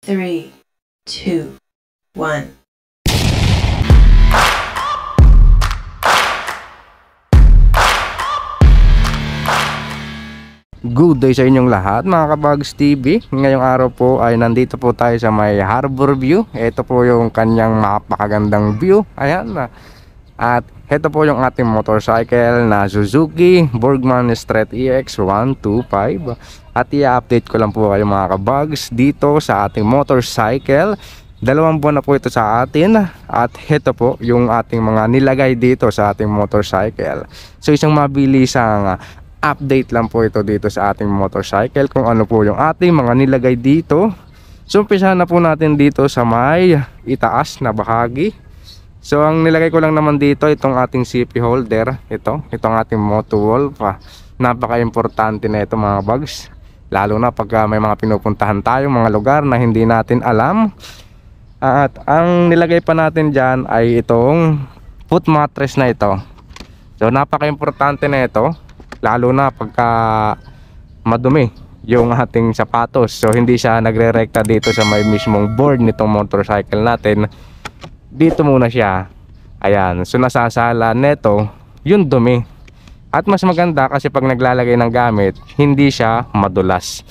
3, 2, 1. Good day sa inyong lahat mga Kabags TV. Ngayong araw po ay nandito po tayo sa may Harbor View. Ito po yung kanyang mapakagandang view. Ayan na. At ito po yung ating motorcycle na Suzuki Burgman Street EX 125. At i-update ko lang po kayo mga Kabags dito sa ating motorcycle. 2 buwan na po ito sa atin. At ito po yung ating mga nilagay dito sa ating motorcycle. So isang mabilisang update lang po ito dito sa ating motorcycle kung ano po yung ating mga nilagay dito. So umpisahan na po natin dito sa may itaas na bahagi. So ang nilagay ko lang naman dito itong ating CP holder. Itong ating Motowolf. Napaka-importante na ito mga bags, lalo na pag may mga pinupuntahan tayong mga lugar na hindi natin alam. At ang nilagay pa natin dyan ay itong foot mattress na ito. So napaka-importante na ito, lalo na pagka madumi yung ating sapatos. So hindi siya nagre-rekta dito sa may mismong board nitong motorcycle natin. Dito muna siya. Ayan, so nasasala neto yung dumi. At mas maganda kasi pag naglalagay ng gamit, hindi siya madulas.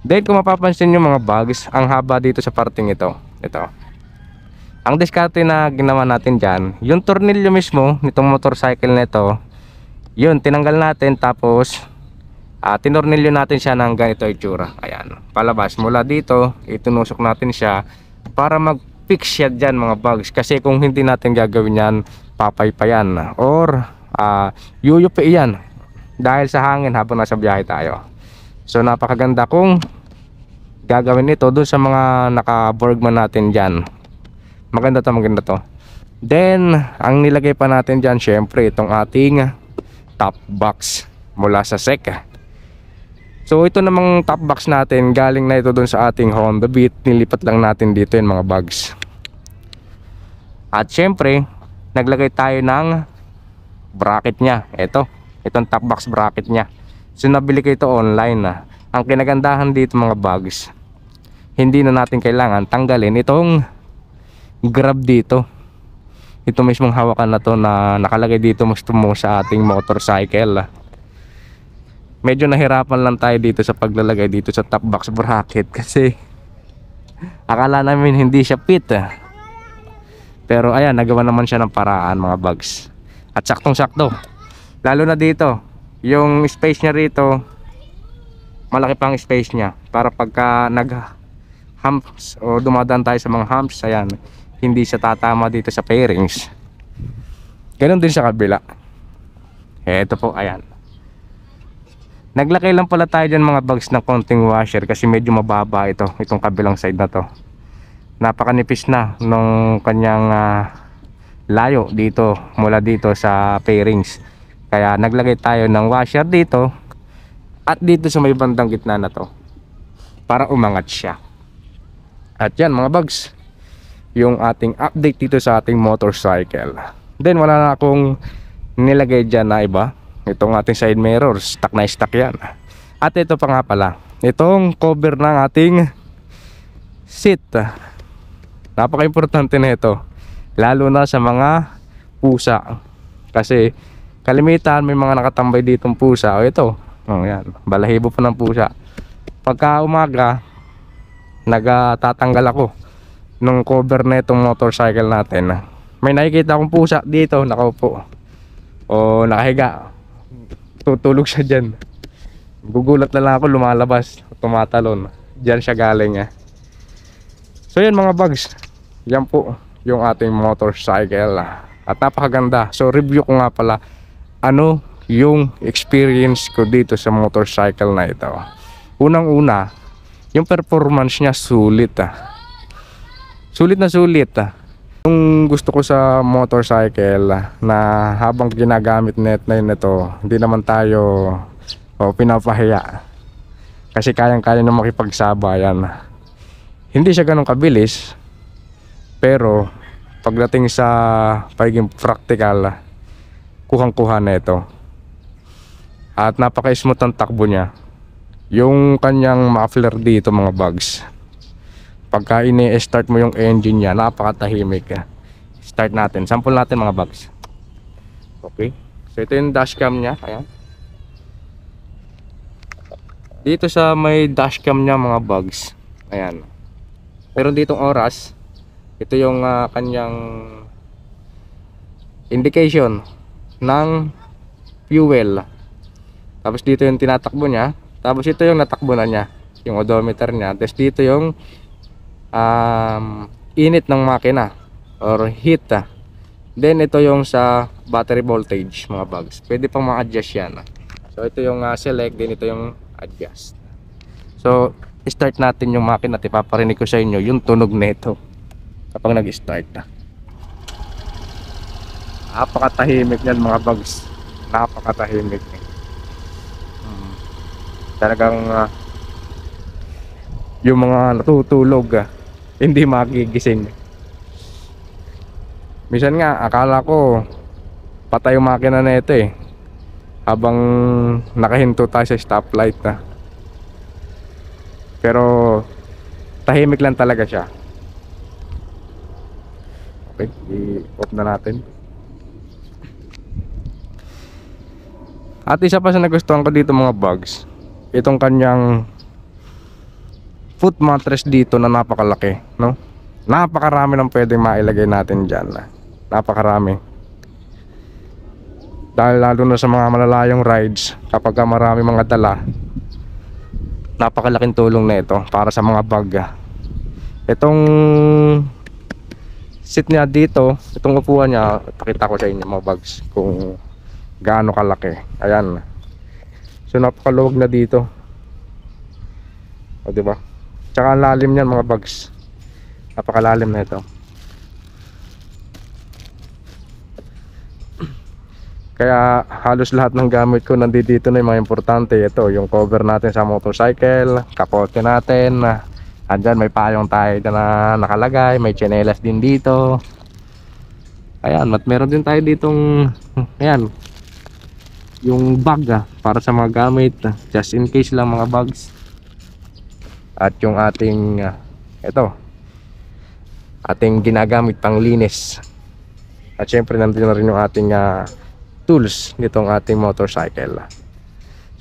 Dahil kung mapapansin nyo mga bags, ang haba dito sa parting ito. Ang diskarte na ginawa natin dyan, yung tornilyo mismo nitong motorcycle nito, yun, tinanggal natin, tapos tinornilyo natin siya ng ganito itsura. Ayan, palabas mula dito, itunusok natin siya para mag-fix siya dyan mga bags. Kasi kung hindi natin gagawin yan, papaypayan or yuyupi yan dahil sa hangin habang nasa biyahe tayo. So napakaganda kung gagawin ito dun sa mga naka-Burgman natin dyan. Maganda to. Then ang nilagay pa natin dyan, syempre itong ating top box mula sa SEC. So ito namang top box natin, galing na ito dun sa ating Honda Beat. Nilipat lang natin dito yung mga bags. At syempre naglagay tayo ng bracket nya. Itong top box bracket nya. So nabili ko ito online. Ang kinagandahan dito mga bags, hindi na natin kailangan tanggalin itong grab dito. Ito mismong hawakan na to na nakalagay dito mo sa ating motorcycle. Medyo nahirapan lang tayo dito sa paglalagay dito sa top box bracket kasi akala namin hindi siya fit. Pero ayan, nagawa naman siya ng paraan mga bags. At saktong sakto. Lalo na dito, yung space niya rito, malaki pang space niya para pagka nag-humps o dumadaan tayo sa mga humps, ayan, hindi siya tatama dito sa fairings. Ganon din sa kabila. Eto po, ayan. Naglakay lang pala tayo dyan mga bags ng konting washer kasi medyo mababa itong kabilang side na to. Napakanipis na nung kanyang layo dito, mula dito sa fairings. Kaya naglagay tayo ng washer dito at dito sa may bandang gitna na to para umangat siya. At yan mga bags, yung ating update dito sa ating motorcycle. Then wala na akong nilagay dyan na iba. Itong ating side mirrors, stock na stock yan. At ito pa nga pala, itong cover ng ating seat. Napaka-importante na ito, lalo na sa mga pusa. Kasi kalimitan may mga nakatambay ditong pusa. O ito, yan, balahibo pa ng pusa. Pagka umaga, nagtatanggal ako nung cover na itong motorcycle natin. May nakikita akong pusa dito, nakaupo o nakahiga, tutulog siya dyan. Gugulat na lang ako, lumalabas, tumatalon. Dyan siya galing. So yan mga bags, yan po yung ating motorcycle. At napakaganda. So review ko nga pala ano yung experience ko dito sa motorcycle na ito. Unang una, yung performance niya sulit. Sulit na sulit. Yung gusto ko sa motorcycle na habang ginagamit na ito, hindi naman tayo pinapahiya. Kasi kayang-kaya na makipagsaba yan. Hindi siya ganun kabilis, pero pagdating sa pagiging practical, kuhang-kuha na ito. At napaka-smooth ang takbo niya. Yung kanyang muffler dito mga bags, pagka ini-start mo yung engine niya, napakatahimik. Start natin, sample natin mga bags. Okay, so ito yung dashcam niya. Ayan, dito sa may dashcam niya mga bags, ayan, meron ditong oras. Ito yung kanyang indication ng fuel. Tapos dito yung tinatakbo niya. Tapos ito yung natakbo na niya, yung odometer niya. Tapos dito yung init ng makina or heat. Then ito yung sa battery voltage mga bags. Pwede pang ma-adjust yan. So ito yung select, din ito yung adjust. So start natin yung makina at ipaparinig ko sa inyo yung tunog nito kapag nag-start na. Napakatahimik yan mga bags. Napakatahimik. Talagang yung mga natutulog hindi magigising. Minsan nga akala ko patay yung makina na ito habang nakahinto tayo sa stoplight na. Pero tahimik lang talaga siya. Okay, i-off na natin. At isa pa sa nagustuhan ko dito mga bags, itong kanyang foot mattress dito na napakalaki, no? Napakarami ng pwedeng mailagay natin dyan. Napakarami. Dahil lalo na sa mga malalayong rides, kapag marami mga dala, napakalaking tulong na ito para sa mga bag. Itong seat niya dito, itong upuan niya, pakita ko sa inyo mga bags kung gaano kalaki. Ayan. So napakaluwag na dito. O diba? Tsaka ang lalim niyan mga bags. Napakalalim na ito. Kaya halos lahat ng gamit ko nandito na yung mga importante. Ito, yung cover natin sa motorcycle, kapote natin. Andyan may payong tayo na nakalagay, may tsinelas din dito. Ayan, at meron din tayo ditong ayan, yung bag para sa mga gamit, just in case lang mga bags. At yung ating ito, ating ginagamit pang linis. At syempre nandun na rin yung ating tools nitong ating motorcycle.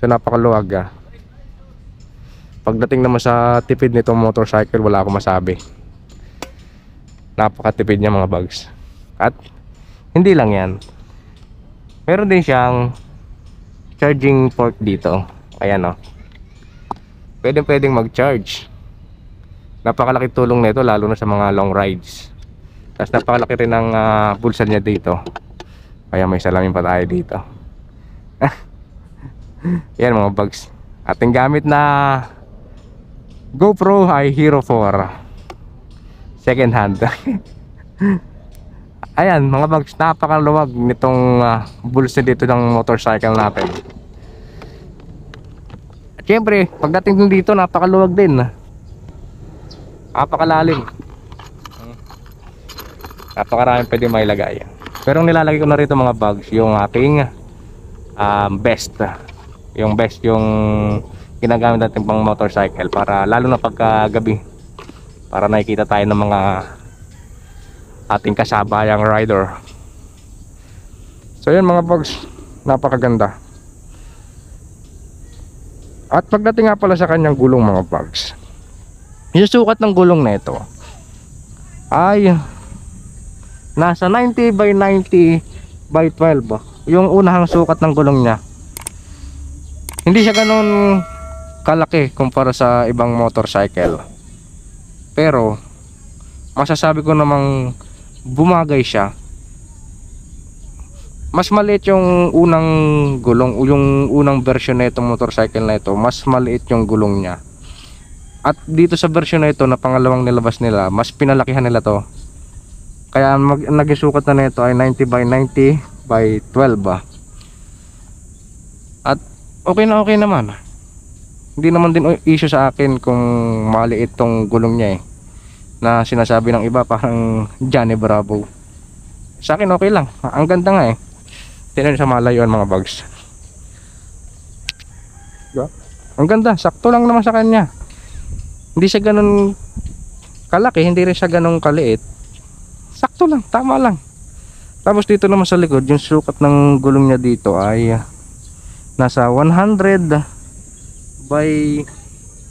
So napakaluwag. Pagdating naman sa tipid nitong motorcycle, wala akong masabi. Napakatipid niya mga bags. At hindi lang yan, meron din siyang charging port dito. Ayan o, pwedeng mag-charge. Napakalaki tulong nito lalo na sa mga long rides. Tapos napakalaki rin ng bulsa niya dito. Kaya may salamin pa tayo dito. Yan mga bags. Ating gamit na GoPro ay Hero 4 second hand. Ayan mga bags, napakaluwag nitong bulsa dito ng motorcycle natin. At syempre pagdating dito napakaluwag din, napakalalim, napakaraming pwede mailagay. Pero nilalagay ko na rito mga bags yung aking best. Yung best yung ginagamit natin pang motorcycle, para lalo na pagka gabi, para nakikita tayo ng mga ating kasabayang rider. So yun mga bags, napakaganda. At pagdating nga pala sa kanyang gulong mga bags, yung sukat ng gulong na ito ay nasa 90 by 90 by 12. Yung unahang sukat ng gulong niya, hindi siya ganun kalaki kumpara sa ibang motorcycle, pero masasabi ko namang bumagay siya. Mas maliit yung unang gulong, yung unang version na itong motorcycle na ito, mas maliit yung gulong niya. At dito sa version na ito na pangalawang nilabas nila, mas pinalakihan nila to. Kaya naging sukat na nito ay 90 by 90 by 12 At okay naman. Hindi naman din issue sa akin kung maliit tong gulong niya na sinasabi ng iba parang Johnny Bravo. Sa akin okay lang, ang ganda nga Tingnan sa malayuan mga bags. Ang ganda, sakto lang naman sa kanya. Hindi siya ganun kalaki, hindi rin siya ganong kaliit. Sakto lang, tama lang. Tapos dito naman sa likod, yung sukat ng gulong niya dito ay nasa 100 by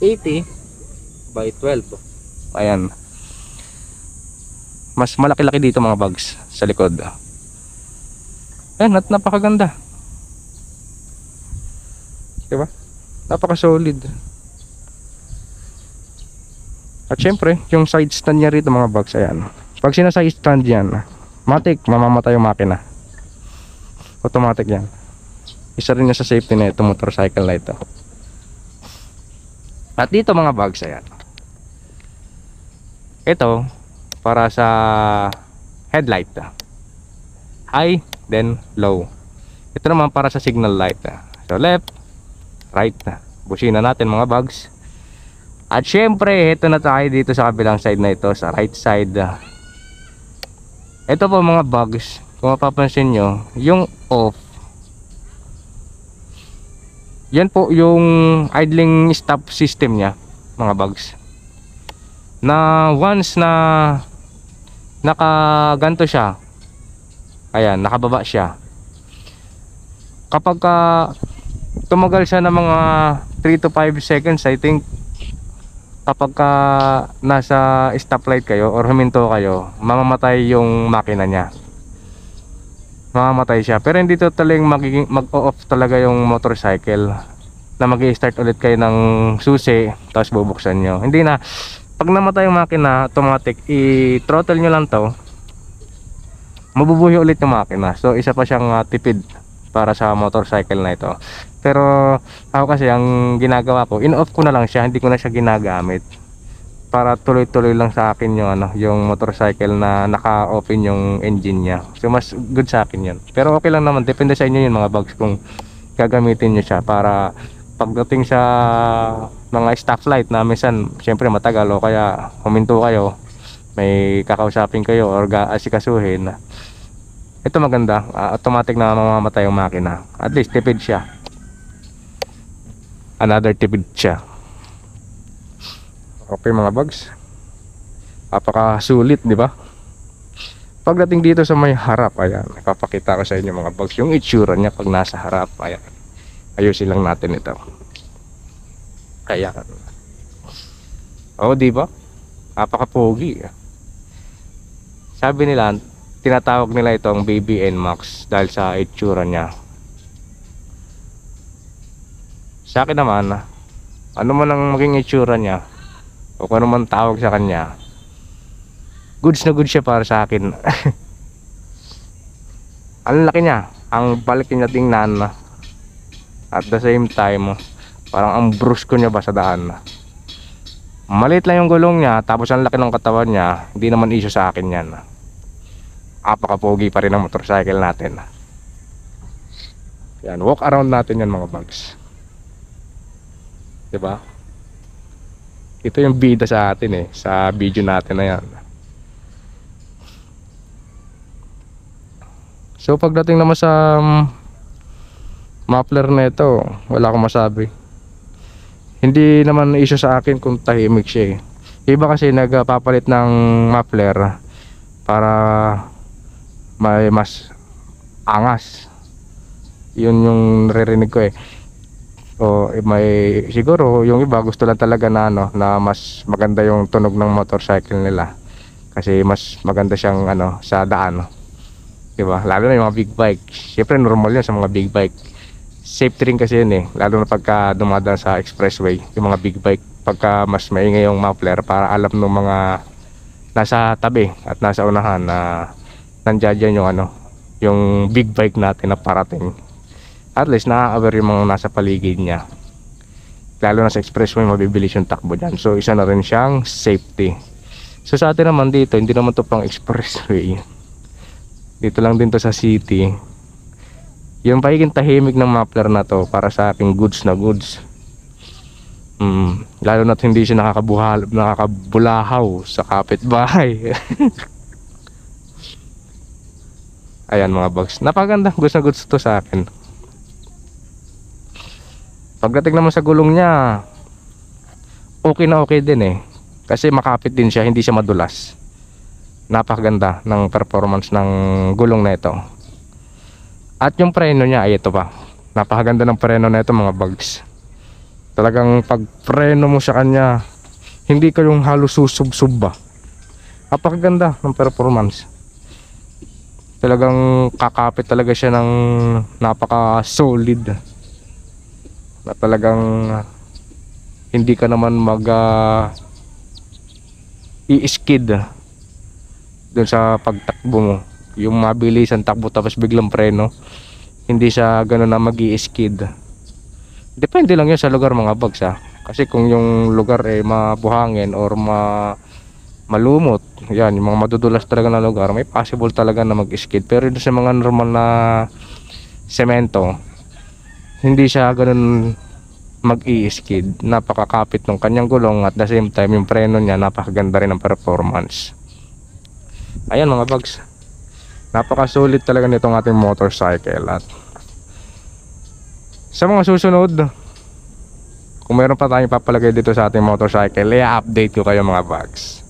80 by 12. Ayan. Mas malaki-laki dito mga bags sa likod. Ayan, at napakaganda. Diba? Napaka-solid. At syempre, yung side stand niya rito mga bags, ayan. Pag sina-side stand yan, matik, mamamatay yung makina. Automatic yan. Isa rin sa safety na ito, motorcycle na ito. At dito mga bags, ayan. Ito, para sa headlight. High, then low. Ito naman para sa signal light. So left, right. Busina natin mga bags. At syempre, ito na tayo dito sa kabilang side na ito, sa right side. Ito po mga bags, kung mapapansin nyo, yung off, yan po yung idling stop system nya mga bags, na once na nakaganto siya, ayan, nakababa siya, kapag tumagal siya ng mga 3 to 5 seconds, I think, kapag nasa stoplight kayo or huminto kayo, mamamatay yung makina nya, mamamatay siya. Pero hindi totally mag-off talaga yung motorcycle, na mag-i-start ulit kayo ng susi tapos bubuksan nyo. Hindi na, pag namatay yung makina, automatic i-throttle nyo lang to, mabubuhay ulit yung makina. So isa pa siyang tipid para sa motorcycle na ito. Pero ako kasi ang ginagawa ko, in-off ko na lang siya, hindi ko na siya ginagamit, para tuloy-tuloy lang sa akin yung yung motorcycle na naka-open yung engine niya. So mas good sa akin 'yan. Pero okay lang naman, depende sa inyo yun mga bags, kung gagamitin niyo siya para pagdating sa mga stoplight na minsan syempre matagal, o kaya huminto kayo, may kakausapin kayo or asikasuhin. Ito maganda, automatic na mamamatay yung makina. At least tipid siya. Another tipid siya. Okay mga bags, napakasulit, di ba? Pagdating dito sa may harap, ayan, napapakita ko sa inyo mga bags yung itsura niya pag nasa harap. Ayan, ayusin lang natin ito. Kaya oh, di ba? Napakapogi. Sabi nila, tinatawag nila itong Baby NMAX dahil sa itsura niya. Sa akin naman, ano man ang maging itsura niya o kung ano man tawag sa kanya, goods na goods siya para sa akin. Ang laki niya, ang balik niya tingnan, at the same time parang ang brusko niya ba sa daan. Maliit lang yung gulong niya, tapos ang laki ng katawan niya, hindi naman issue sa akin yan. Apakapogi pa rin ang motorcycle natin. Yan, walk around natin yan mga bags, diba? Ito yung bida sa atin sa video natin na yan. So pagdating naman sa muffler na ito, wala akong masabi. Hindi naman issue sa akin kung tahimik siya Iba kasi nagpapalit ng muffler para may mas angas. Yun yung naririnig ko o may siguro yung iba gusto lang talaga na na mas maganda yung tunog ng motorcycle nila kasi mas maganda siyang sa daan, diba? Lalo na yung mga big bike, syempre normal yun sa mga big bike. Safety rin kasi yun lalo na pagka dumadaan sa expressway yung mga big bike, pagka mas maingay yung muffler para alam ng mga nasa tabi at nasa unahan na nandiyan yung yung big bike natin na parating. At least na-aware yung mga nasa paligid niya. Lalo na sa expressway, mabibilis yung takbo dyan. So isa na rin siyang safety. So sa atin naman dito, hindi naman to pang expressway. Dito lang din to sa city. Yung pagiging tahimik ng muffler na to para sa aking goods na goods. Lalo na't hindi siya nakakabulahaw sa kapitbahay. Ayan mga bags, napaganda, goods na goods to sa akin. Pagdating naman sa gulong niya, okay na okay din Kasi makapit din siya, hindi siya madulas. Napakaganda ng performance ng gulong na ito. At yung preno niya ay ito pa. Napakaganda ng preno na ito mga bags. Talagang pag preno mo sa kanya, hindi kayong halos susub-sub ba. Napakaganda ng performance. Talagang kakapit talaga siya ng napaka solid. Na talagang hindi ka naman mag i-skid dun sa pagtakbo mo. Yung mabilis ang takbo tapos biglang preno, hindi siya gano'n na mag-i-skid. Depende lang yun sa lugar mga bags ha. Kasi kung yung lugar ay mabuhangin or malumot, yan, yung mga madudulas talaga na lugar, may possible talaga na mag-skid. Pero dun sa mga normal na semento, hindi siya gano'n mag-i-skid. Napakakapit ng kanyang gulong at the same time yung preno niya napakaganda rin ng performance. Ayan mga bags, napakasulit talaga nitong ating motorcycle. At sa mga susunod, kung meron pa tayong papalagay dito sa ating motorcycle, i-update ko kayo mga bags.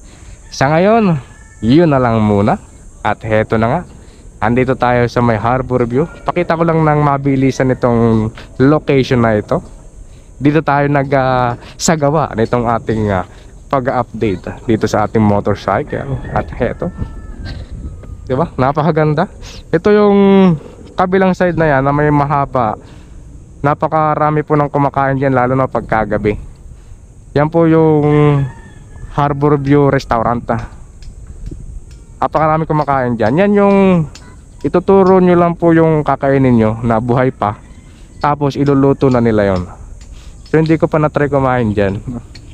Sa ngayon, yun na lang muna. At heto na nga, andito tayo sa may Harbor View. Pakita ko lang ng mabilisan itong location na ito. Dito tayo nagsagawa nitong ating pag-update dito sa ating motorcycle. At heto, diba? Napakaganda. Ito yung kabilang side na yan na may mahaba. Napakarami po ng kumakain dyan, lalo na pagkagabi. Yan po yung Harbor View Restaurant. Napakarami kumakain dyan. Yan yung ituturo nyo lang po yung kakainin nyo na buhay pa. Tapos iluluto na nila yon. So hindi ko pa na-try kumain dyan.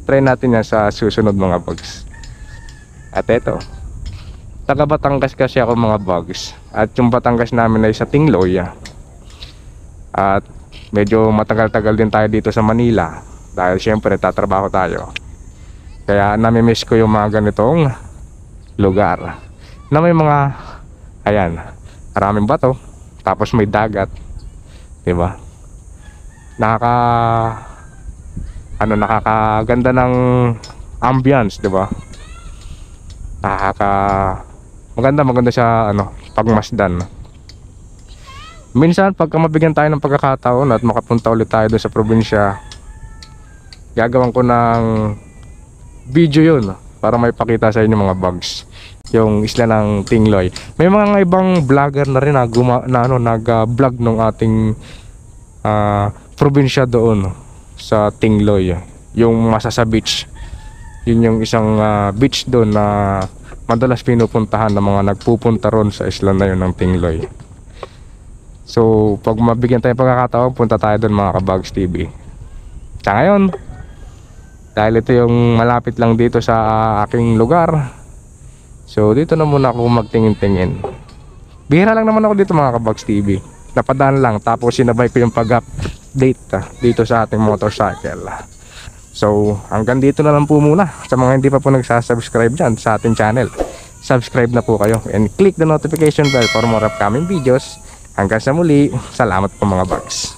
Try natin yan sa susunod mga bags. At eto, taga Batangas kasi ako mga bags. At yung Batangas namin ay sa Tingloy. At medyo matagal-tagal din tayo dito sa Manila. Dahil syempre tatrabaho tayo. Kaya namimiss ko yung mga ganitong lugar na may mga, ayan, maraming bato, tapos may dagat, diba? Nakakaganda ng ambience, diba? Maganda siya pagmasdan. Minsan pagka mabigyan tayo ng pagkakataon at makapunta ulit tayo doon sa probinsya, gagawin ko ng video yun para may pakita sa inyo mga bags yung isla ng Tingloy. May mga ibang vlogger na rin nag-vlog ng ating probinsya doon sa Tingloy, yung Masasa Beach. Yun yung isang beach doon na madalas pinupuntahan ng mga nagpupunta ron sa isla na yun ng Tingloy. So pag mabigyan tayo pagkakataon, punta tayo doon mga Kabags TV. Sa ngayon, dahil ito yung malapit lang dito sa aking lugar, so dito na muna ako magtingin-tingin. Bihira lang naman ako dito mga Kabags TV. Napadaan lang, tapos sinabay ko yung pag-update dito sa ating motorcycle. So hanggang dito na lang po muna. Sa mga hindi pa po nagsasubscribe dyan sa ating channel, subscribe na po kayo and click the notification bell for more upcoming videos. Hanggang sa muli, salamat po mga bags.